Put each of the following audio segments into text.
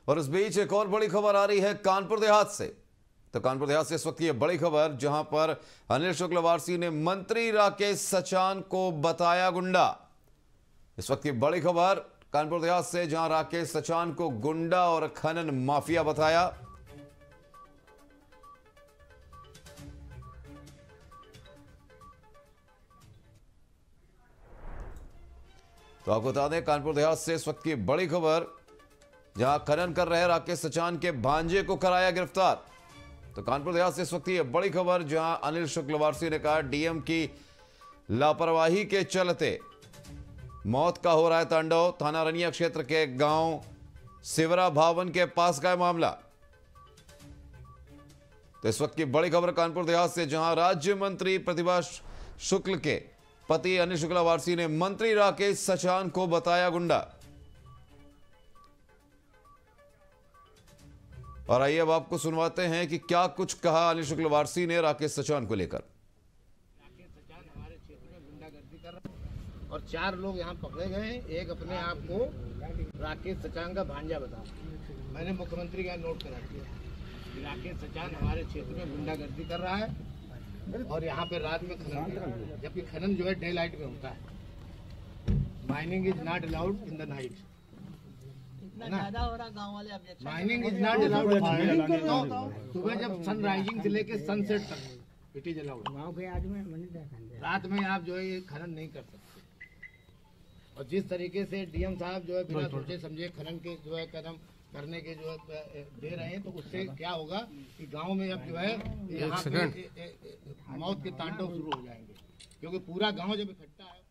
और इस बीच एक और बड़ी खबर आ रही है कानपुर देहात से। तो कानपुर देहात से इस वक्त ये बड़ी खबर, जहां पर अनिल शुक्लवारसी ने मंत्री राकेश सचान को बताया गुंडा। इस वक्त की बड़ी खबर कानपुर देहात से, जहां राकेश सचान को गुंडा और खनन माफिया बताया। तो आपको बता दें, कानपुर देहात से इस वक्त की बड़ी खबर, जहां खनन कर रहे राकेश सचान के भांजे को कराया गिरफ्तार। तो कानपुर देहात से इस वक्त ये बड़ी खबर, जहां अनिल शुक्लवारसी ने कहा डीएम की लापरवाही के चलते मौत का हो रहा है तांडव। थाना रनिया क्षेत्र के गांव सिवरा भावन के पास का मामला। तो इस वक्त की बड़ी खबर कानपुर देहात से, जहां राज्य मंत्री प्रतिभा शुक्ल के पति अनिल शुक्लवारसी ने मंत्री राकेश सचान को बताया गुंडा। और आइए अब आपको सुनवाते हैं कि क्या कुछ कहा अनिल शुक्लवारसी ने राकेश सचान को लेकर। राकेश सचान हमारे क्षेत्र में गुंडागर्दी कर रहा है और 4 लोग यहाँ पकड़े गए हैं। एक अपने आप को राकेश सचान का भांजा बता, मैंने मुख्यमंत्री का नोट करा दिया। राकेश सचान हमारे क्षेत्र में गुंडागर्दी कर रहा है और यहाँ पे रात में खनन कर रहा है, जबकि खनन जो है डे लाइट में होता है। Mining is not allowed in the night. ज्यादा हो रहा गांव वाले objection. Mining is not allowed. तो सुबह जब सन राइजिंग से लेके सनसेट तक इट इज अलाउड। रात में आप जो है ये खनन नहीं कर सकते। और जिस तरीके से डीएम साहब जो है बिना सोचे समझे खनन के जो है कदम करने के जो है दे रहे हैं, तो उससे क्या होगा कि गांव में अब जो है यहाँ पे मौत के तांडव शुरू हो जाएंगे, क्योंकि पूरा गांव जब इकट्ठा है।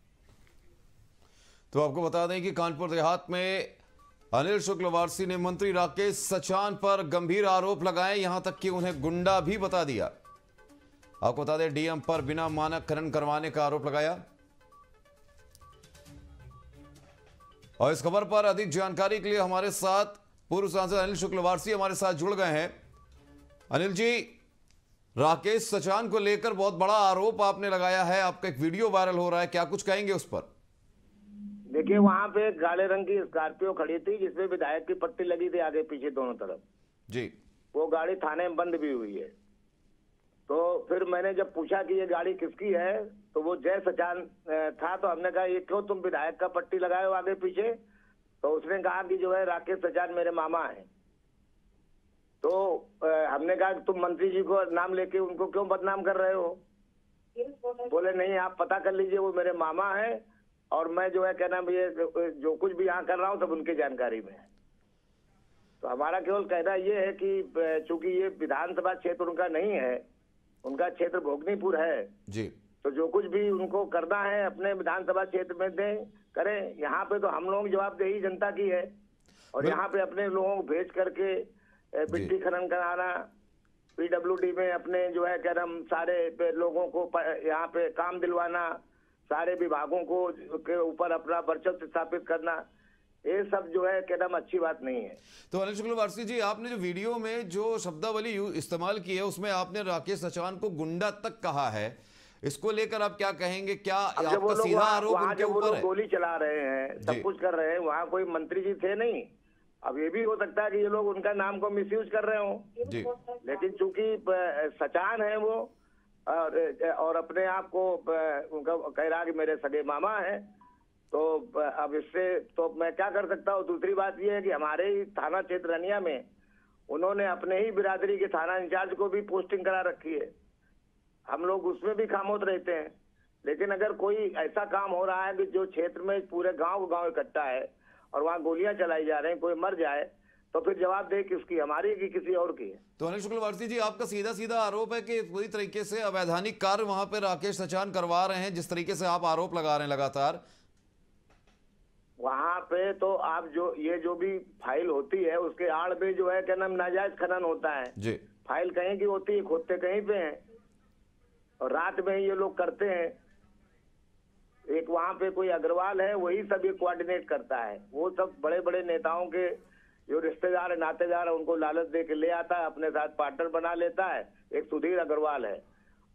तो आपको बता दें कि कानपुर देहात में अनिल शुक्लवारसी ने मंत्री राकेश सचान पर गंभीर आरोप लगाए, यहां तक कि उन्हें गुंडा भी बता दिया। आपको बता दें, डीएम पर बिना मानक खनन करवाने का आरोप लगाया। और इस खबर पर अधिक जानकारी के लिए हमारे साथ पूर्व सांसद अनिल शुक्लवारसी हमारे साथ जुड़ गए हैं। अनिल जी, राकेश सचान को लेकर बहुत बड़ा आरोप आपने लगाया है, आपका एक वीडियो वायरल हो रहा है, क्या कुछ कहेंगे उस पर? देखिए, वहाँ पे काले रंग की स्कॉर्पियो खड़ी थी जिसमें विधायक की पट्टी लगी थी आगे पीछे दोनों तरफ जी। वो गाड़ी थाने में बंद भी हुई है। तो फिर मैंने जब पूछा कि ये गाड़ी किसकी है, तो वो जय सचान था। तो हमने कहा ये क्यों तुम विधायक का पट्टी लगाए हो आगे पीछे? तो उसने कहा कि जो है राकेश सचान मेरे मामा है। तो हमने कहा कि तुम मंत्री जी को नाम लेके उनको क्यों बदनाम कर रहे हो? बोले नहीं, आप पता कर लीजिए, वो मेरे मामा है और मैं जो है क्या नाम ये जो कुछ भी यहाँ कर रहा हूँ सब उनकी जानकारी में है। तो हमारा केवल कहना ये है कि चूंकि ये विधानसभा क्षेत्र उनका नहीं है, उनका क्षेत्र भोगनीपुर है जी, तो जो कुछ भी उनको करना है अपने विधानसभा क्षेत्र में दें, करें। यहाँ पे तो हम लोग जवाबदेही जनता की है और यहाँ पे अपने लोगों को भेज करके मिट्टी खनन कराना, पीडब्ल्यूडी में अपने जो है क्या नाम सारे लोगों को यहाँ पे काम दिलवाना, सारे विभागों को के ऊपर अपना वर्चस्व स्थापित करना, ये सब जो है क्या नाम अच्छी बात नहीं है। तो अनिल शुक्लवारसी जी, आपने जो वीडियो में जो शब्दावली इस्तेमाल की है उसमें आपने राकेश सचान को गुंडा तक कहा है, इसको लेकर आप क्या कहेंगे? क्या आपका सीधा आरोप उनके ऊपर है? गोली चला रहे हैं, सब कुछ कर रहे हैं, वहाँ कोई मंत्री जी थे नहीं। अब ये भी हो सकता है कि ये लोग उनका नाम को मिसयूज कर रहे हो जी, लेकिन चूंकि सचान है वो और अपने आप को उनका कह रहा कि मेरे सगे मामा है, तो अब इससे तो मैं क्या कर सकता हूँ। दूसरी बात ये है कि हमारे ही थाना क्षेत्र रनिया में उन्होंने अपने ही बिरादरी के थाना इंचार्ज को भी पोस्टिंग करा रखी है। हम लोग उसमें भी खामोश रहते हैं, लेकिन अगर कोई ऐसा काम हो रहा है कि जो क्षेत्र में पूरे गांव इकट्ठा है और वहाँ गोलियां चलाई जा रही हैं, कोई मर जाए तो फिर जवाबदेही किसकी, हमारी की किसी और की है? तो अनिल शुक्लवारसी जी, आपका सीधा सीधा आरोप है कि पूरी तरीके से अवैधानिक कार्य वहां पे राकेश सचान करवा रहे हैं, जिस तरीके से आप आरोप लगा रहे हैं लगातार। वहाँ पे तो आप जो भी फाइल होती है उसके आड़ में जो है क्या नाम नाजायज खनन होता है जी। फाइल कहीं की होती है, खोदते कहीं पे हैं और रात में ये लोग करते हैं। एक वहाँ पे कोई अग्रवाल है, वही सब ये कोऑर्डिनेट करता है। वो सब बड़े बड़े नेताओं के जो रिश्तेदार है, नातेदार है, उनको लालच दे के ले आता है, अपने साथ पार्टनर बना लेता है। एक सुधीर अग्रवाल है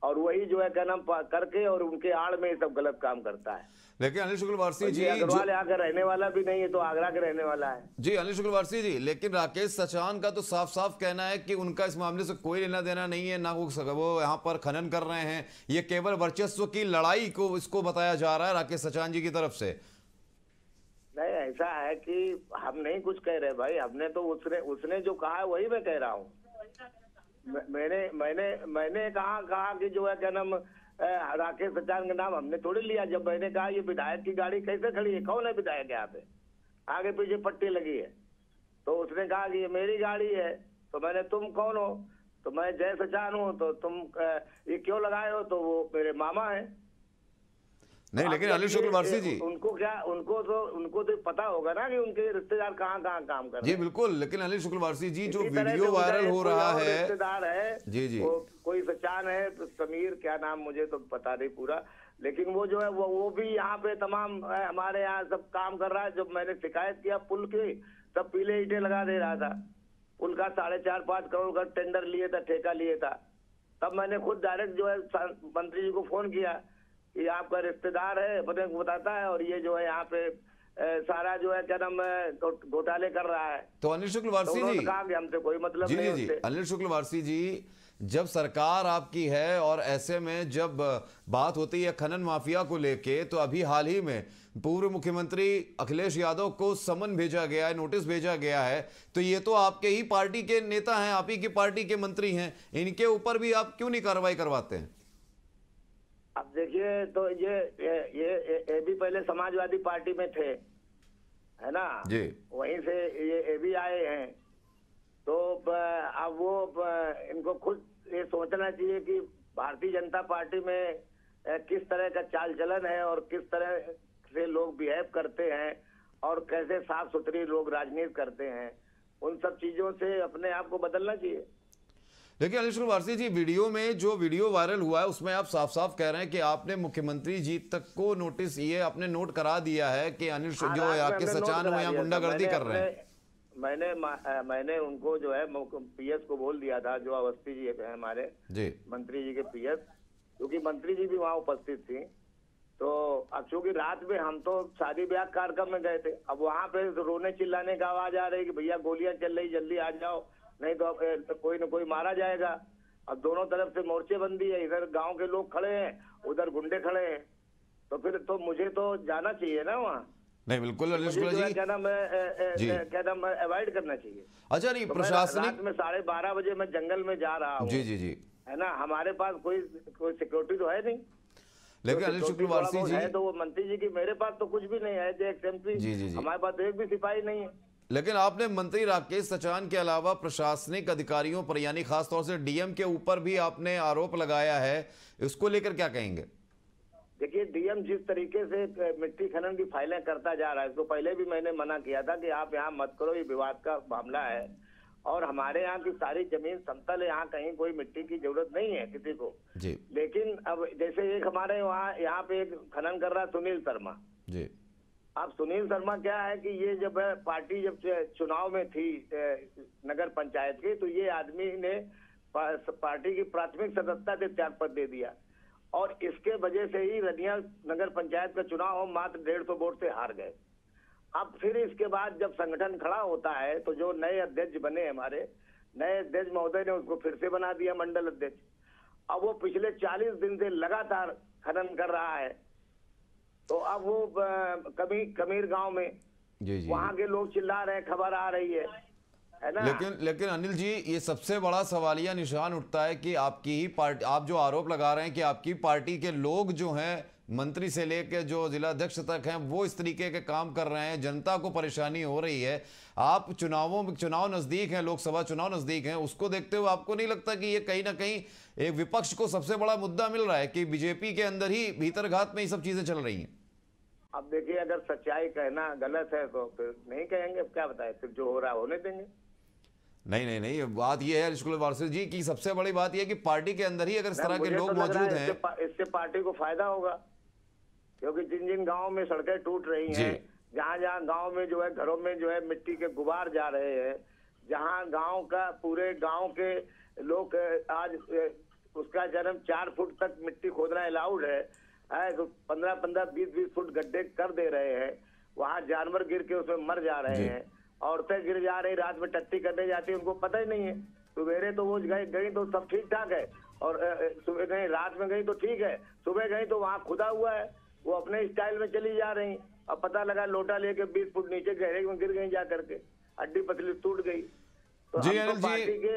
और वही जो है क्या नाम करके और उनके आड़ में ये सब गलत काम करता है। लेकिन अनिल शुक्लवारसी जी अग्रवाल यहाँ का रहने वाला भी नहीं है, तो आगरा के रहने वाला है। जी अनिल शुक्लवारसी जी, लेकिन राकेश सचान का तो साफ साफ कहना है कि उनका इस मामले से कोई लेना देना नहीं है, ना वो यहाँ पर खनन कर रहे हैं, ये केवल वर्चस्व की लड़ाई को इसको बताया जा रहा है राकेश सचान जी की तरफ से। नहीं, ऐसा है कि हम नहीं कुछ कह रहे भाई, हमने तो उसने जो कहा है वही मैं कह रहा हूँ। मैंने कहा कि जो है क्या नाम राकेश सचान का नाम हमने थोड़ी लिया। जब मैंने कहा ये विधायक की गाड़ी कैसे खड़ी है, कौन है विधायक यहाँ पे, आगे पीछे पट्टी लगी है, तो उसने कहा कि ये मेरी गाड़ी है। तो मैंने तुम कौन हो, तो मैं जय सचान हूँ, तो तुम ये क्यों लगाए हो, तो वो मेरे मामा है। नहीं, लेकिन अनिल शुक्लवारसी जी उनको तो पता होगा ना कि उनके रिश्तेदार कहाँ कहाँ काम कर रहे हैं। जी बिल्कुल, लेकिन अनिल शुक्लवारसी जी जो वीडियो वायरल हो रहा है, रिश्तेदार है जी कोई सचान है, तो समीर क्या नाम मुझे तो पता नहीं पूरा, लेकिन वो जो है वो भी यहाँ पे तमाम हमारे यहाँ सब काम कर रहा है। जब मैंने शिकायत किया पुल की, तब पीले ईंटें लगा दे रहा था। पुल का 4.5-5 करोड़ का टेंडर लिए था, ठेका लिए था। तब मैंने खुद डायरेक्ट जो है मंत्री जी को फोन किया कि आपका रिश्तेदार है, अपने को बताता है, और ये जो है यहाँ पे सारा जो है क्या नाम घोटाले कर रहा है। तो अनिल शुक्लवारसी जी कहा कि हमसे कोई मतलब जी नहीं। जी जी अनिल शुक्लवारसी जी, जब सरकार आपकी है और ऐसे में जब बात होती है खनन माफिया को लेके, तो अभी हाल ही में पूर्व मुख्यमंत्री अखिलेश यादव को समन भेजा गया है, नोटिस भेजा गया है, तो ये तो आपके ही पार्टी के नेता हैं, आप ही की पार्टी के मंत्री हैं, इनके ऊपर भी आप क्यों नहीं कार्रवाई करवाते हैं? अब देखिए, तो ये भी पहले समाजवादी पार्टी में थे, है ना जी, वहीं से ये भी आए हैं। तो अब वो इनको खुद ये सोचना चाहिए कि भारतीय जनता पार्टी में किस तरह का चाल चलन है और किस तरह से लोग बिहेव करते हैं और कैसे साफ सुथरी लोग राजनीति करते हैं। उन सब चीजों से अपने आप को बदलना चाहिए। देखिए अनिल शुक्लवारसी जी, वीडियो में जो वीडियो वायरल हुआ है उसमें आप साफ साफ कह रहे हैं कि आपने मुख्यमंत्री जी तक को नोटिस ये आपने नोट करा दिया है कि अनिल जो राकेश सचान वो यहाँ गुंडागर्दी कर रहे हैं। मैंने उनको जो है पीएस को बोल दिया था, जो अवस्थी जी है हमारे जी मंत्री जी के पीएस, क्योंकि मंत्री जी भी वहाँ उपस्थित थी। तो अब चूंकि रात में हम तो शादी ब्याह कार्यक्रम में गए थे, अब वहाँ पे रोने चिल्लाने का आवाज आ रही कि भैया गोलियां चल रही, जल्दी आ जाओ, नहीं तो कोई न कोई मारा जाएगा। अब दोनों तरफ से मोर्चेबंदी है, इधर गांव के लोग खड़े हैं, उधर गुंडे खड़े हैं, तो फिर तो मुझे तो जाना चाहिए ना वहाँ। नहीं बिल्कुल अनिल शुक्ला जी, क्या नाम अवॉइड करना चाहिए। अच्छा नहीं, तो प्रशासनिक रात में 12:30 बजे मैं जंगल में जा रहा हूँ, जी जी जी, है ना, हमारे पास कोई सिक्योरिटी तो है नहीं। लेकिन अनिल शुक्लवारसी जी है तो वो मंत्री जी की, मेरे पास तो कुछ भी नहीं है, जी जी जी, हमारे पास तो एक भी सिपाही नहीं है। लेकिन आपने मंत्री राकेश सचान के अलावा प्रशासनिक अधिकारियों पर यानी खासतौर से डीएम के ऊपर भी आपने आरोप लगाया है, इसको लेकर क्या कहेंगे? देखिए, डीएम जिस तरीके से मिट्टी खनन की फाइलें करता जा रहा है, इसको पहले भी मैंने मना किया था कि आप यहाँ मत करो, ये विवाद का मामला है और हमारे यहाँ की सारी जमीन समतल है, यहाँ कहीं कोई मिट्टी की जरूरत नहीं है किसी को जी। लेकिन अब जैसे एक हमारे वहाँ यहाँ पे एक खनन कर रहा है सुनील शर्मा जी। अब सुनील शर्मा क्या है कि ये जब पार्टी जब चुनाव में थी नगर पंचायत की, तो ये आदमी ने पार्टी की प्राथमिक सदस्यता से त्याग पत्र दे दिया और इसके वजह से ही रनिया नगर पंचायत का चुनाव हम मात्र 150 वोट से हार गए। अब फिर इसके बाद जब संगठन खड़ा होता है तो जो नए अध्यक्ष बने, हमारे नए अध्यक्ष महोदय ने उसको फिर से बना दिया मंडल अध्यक्ष। अब वो पिछले 40 दिन से लगातार खनन कर रहा है। तो अब वो कमीर गांव में जी जी, वहां के लोग चिल्ला रहे हैं, खबर आ रही है ना। लेकिन अनिल जी, ये सबसे बड़ा सवालिया निशान उठता है कि आपकी ही पार्टी, आप जो आरोप लगा रहे हैं कि आपकी पार्टी के लोग जो हैं मंत्री से लेकर जो जिलाध्यक्ष तक हैं वो इस तरीके के काम कर रहे हैं, जनता को परेशानी हो रही है। आप चुनाव नजदीक हैं, लोकसभा चुनाव नजदीक हैं, उसको देखते हुए आपको नहीं लगता कि ये कहीं ना कहीं एक विपक्ष को सबसे बड़ा मुद्दा मिल रहा है कि बीजेपी के अंदर ही भीतरघात में ये सब चीजें चल रही हैं? अब देखिए, अगर सच्चाई कहना गलत है तो फिर नहीं कहेंगे, क्या बताए, फिर जो हो रहा है होने देंगे। नहीं, बात यह है शुक्लवारसी जी की सबसे बड़ी बात यह कि पार्टी के अंदर ही अगर इस तरह के लोग मौजूद हैं, इससे पार्टी को फायदा होगा, क्योंकि जिन जिन गाँव में सड़कें टूट रही हैं, जहाँ गाँव में जो है घरों में जो है मिट्टी के गुबार जा रहे हैं, जहाँ गाँव का पूरे गाँव के लोग आज उसका जन्म 4 फुट तक मिट्टी खोदना अलाउड है, तो 15-15, 20-20 फुट गड्ढे कर दे रहे हैं। वहाँ जानवर गिर के उसमें मर जा रहे हैं, औरतें गिर जा रही, रात में टट्टी करने जाती है, उनको पता ही नहीं है। सवेरे तो वो गई तो सब ठीक ठाक है, और सुबह गई, रात में गई तो ठीक है, सुबह गई तो वहाँ खुदा हुआ है, वो अपने स्टाइल में चली जा रही। अब पता लगा लोटा लेके 20 फुट नीचे गहरे में गिर गई जा करके, हड्डी पतली टूट गई। तो जी हम तो अनिल जी,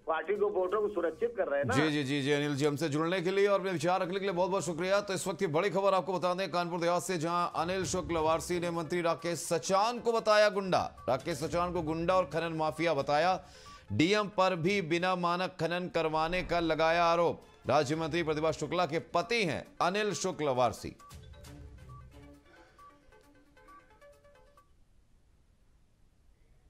पार्टी को वोटरों को सुरक्षित कर रहे हैं ना। जी अनिल जी, हमसे जुड़ने के लिए और अपने विचार रखने के लिए बहुत बहुत शुक्रिया। तो इस वक्त की बड़ी खबर आपको बता दें कानपुर देहात से, जहां अनिल शुक्लवारसी ने मंत्री राकेश सचान को बताया गुंडा। राकेश सचान को गुंडा और खनन माफिया बताया। डीएम पर भी बिना मानक खनन करवाने का लगाया आरोप। राज्य मंत्री प्रतिभा शुक्ला के पति हैं अनिल शुक्लवारसी।